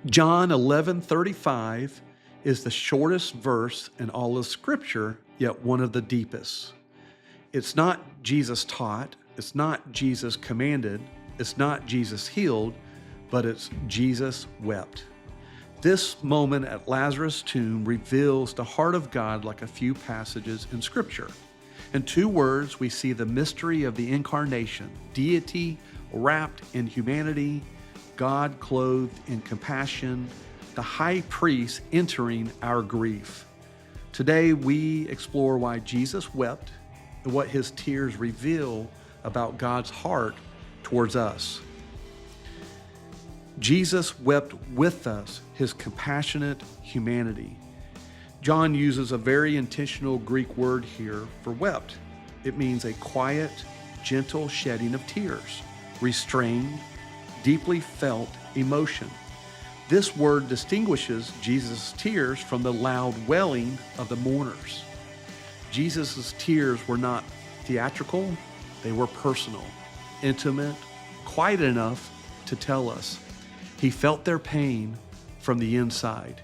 John 11:35 is the shortest verse in all of Scripture, yet one of the deepest. It's not Jesus taught, it's not Jesus commanded, it's not Jesus healed, but it's Jesus wept. This moment at Lazarus' tomb reveals the heart of God like a few passages in Scripture. In two words, we see the mystery of the incarnation, deity wrapped in humanity, God clothed in compassion, the high priest entering our grief. Today, we explore why Jesus wept and what his tears reveal about God's heart towards us. Jesus wept with us, his compassionate humanity. John uses a very intentional Greek word here for wept. It means a quiet, gentle shedding of tears, restrained, deeply felt emotion. This word distinguishes Jesus' tears from the loud wailing of the mourners. Jesus' tears were not theatrical, they were personal, intimate, quiet enough to tell us. He felt their pain from the inside.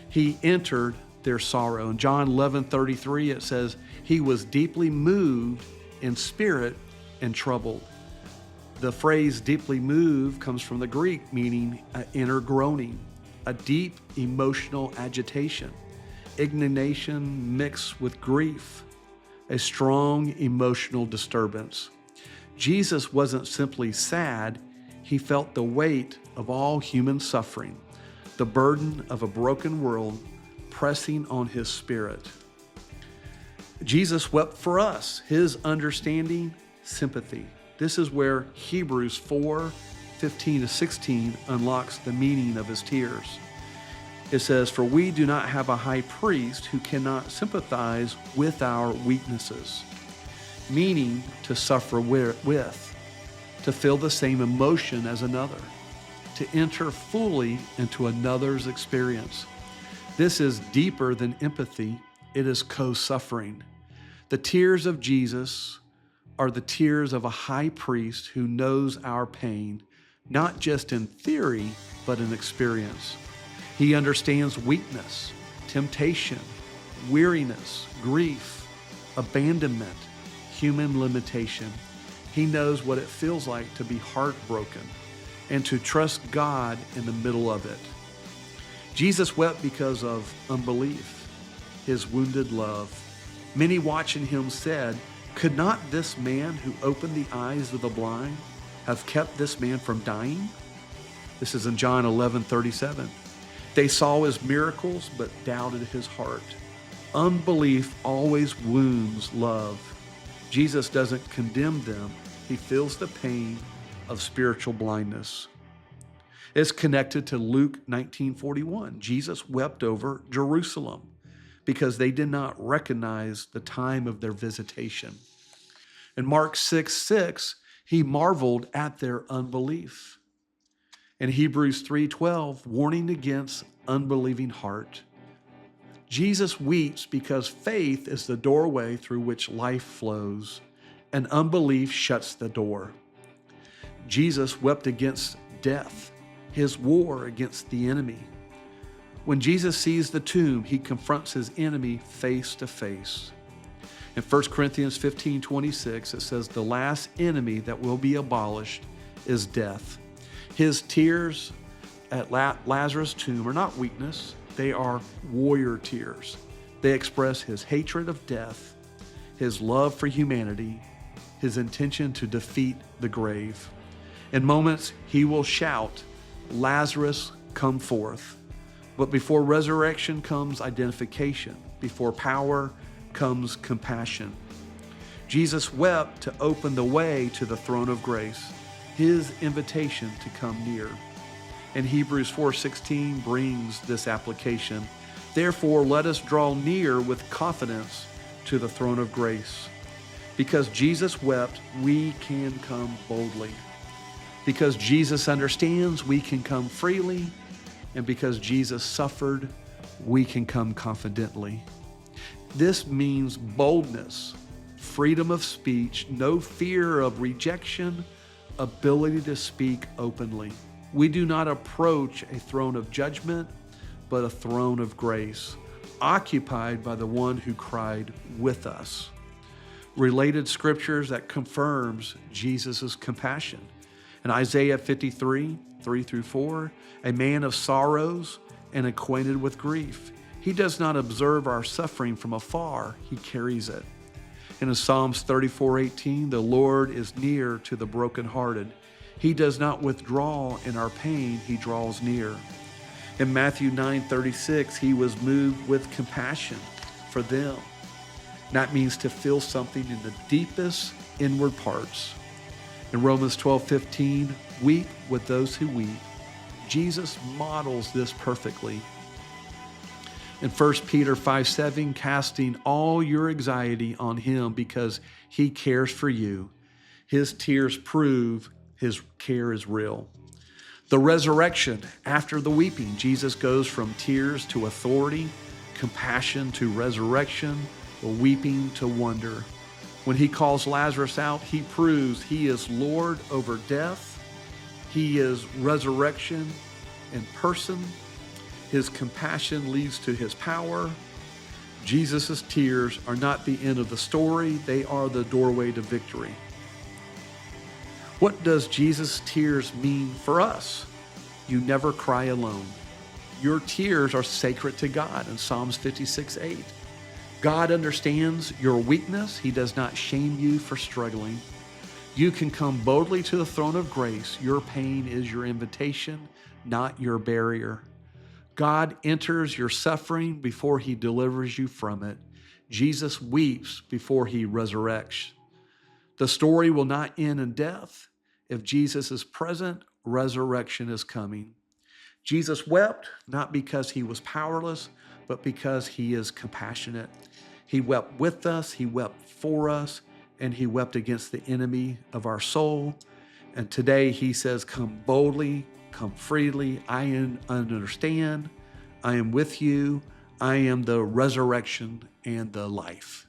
He entered their sorrow. In John 11:33, it says, he was deeply moved in spirit and troubled. The phrase deeply moved comes from the Greek, meaning an inner groaning, a deep emotional agitation, indignation mixed with grief, a strong emotional disturbance. Jesus wasn't simply sad, he felt the weight of all human suffering, the burden of a broken world pressing on his spirit. Jesus wept for us, his understanding, sympathy. This is where Hebrews 4:15-16 unlocks the meaning of his tears. It says, for we do not have a high priest who cannot sympathize with our weaknesses, meaning to suffer with, to feel the same emotion as another, to enter fully into another's experience. This is deeper than empathy. It is co-suffering. The tears of Jesus are the tears of a high priest who knows our pain, not just in theory, but in experience. He understands weakness, temptation, weariness, grief, abandonment, human limitation. He knows what it feels like to be heartbroken and to trust God in the middle of it. Jesus wept because of unbelief, his wounded love. Many watching him said, could not this man who opened the eyes of the blind have kept this man from dying? This is in John 11:37. They saw his miracles, but doubted his heart. Unbelief always wounds love. Jesus doesn't condemn them. He feels the pain of spiritual blindness. It's connected to Luke 19:41. Jesus wept over Jerusalem because they did not recognize the time of their visitation. In Mark 6:6, he marveled at their unbelief. In Hebrews 3:12, warning against unbelieving heart. Jesus weeps because faith is the doorway through which life flows, and unbelief shuts the door. Jesus wept against death, his war against the enemy. When Jesus sees the tomb, he confronts his enemy face to face. In 1 Corinthians 15:26, it says, the last enemy that will be abolished is death. His tears at Lazarus' tomb are not weakness, they are warrior tears. They express his hatred of death, his love for humanity, his intention to defeat the grave. In moments, he will shout, Lazarus, come forth. But before resurrection comes identification. Before power comes compassion. Jesus wept to open the way to the throne of grace, his invitation to come near. And Hebrews 4:16 brings this application. Therefore, let us draw near with confidence to the throne of grace. Because Jesus wept, we can come boldly. Because Jesus understands, we can come freely. And because Jesus suffered, we can come confidently. This means boldness, freedom of speech, no fear of rejection, ability to speak openly. We do not approach a throne of judgment, but a throne of grace, occupied by the one who cried with us. Related scriptures that confirms Jesus' compassion. In Isaiah 53, 3-4, a man of sorrows and acquainted with grief. He does not observe our suffering from afar, he carries it. And in Psalms 34:18, the Lord is near to the brokenhearted. He does not withdraw in our pain, he draws near. In Matthew 9:36, he was moved with compassion for them. That means to feel something in the deepest inward parts. In Romans 12:15, weep with those who weep. Jesus models this perfectly. In 1 Peter 5:7, casting all your anxiety on him because he cares for you. His tears prove his care is real. The resurrection, after the weeping, Jesus goes from tears to authority, compassion to resurrection, weeping to wonder. When he calls Lazarus out, he proves he is Lord over death. He is resurrection in person. His compassion leads to his power. Jesus' tears are not the end of the story. They are the doorway to victory. What does Jesus' tears mean for us? You never cry alone. Your tears are sacred to God in Psalms 56:8. God understands your weakness. He does not shame you for struggling. You can come boldly to the throne of grace. Your pain is your invitation, not your barrier. God enters your suffering before he delivers you from it. Jesus weeps before he resurrects. The story will not end in death. If Jesus is present, resurrection is coming. Jesus wept not because he was powerless, but because he is compassionate. He wept with us, he wept for us, and he wept against the enemy of our soul. And today he says, come boldly, come freely. I understand. I am with you. I am the resurrection and the life.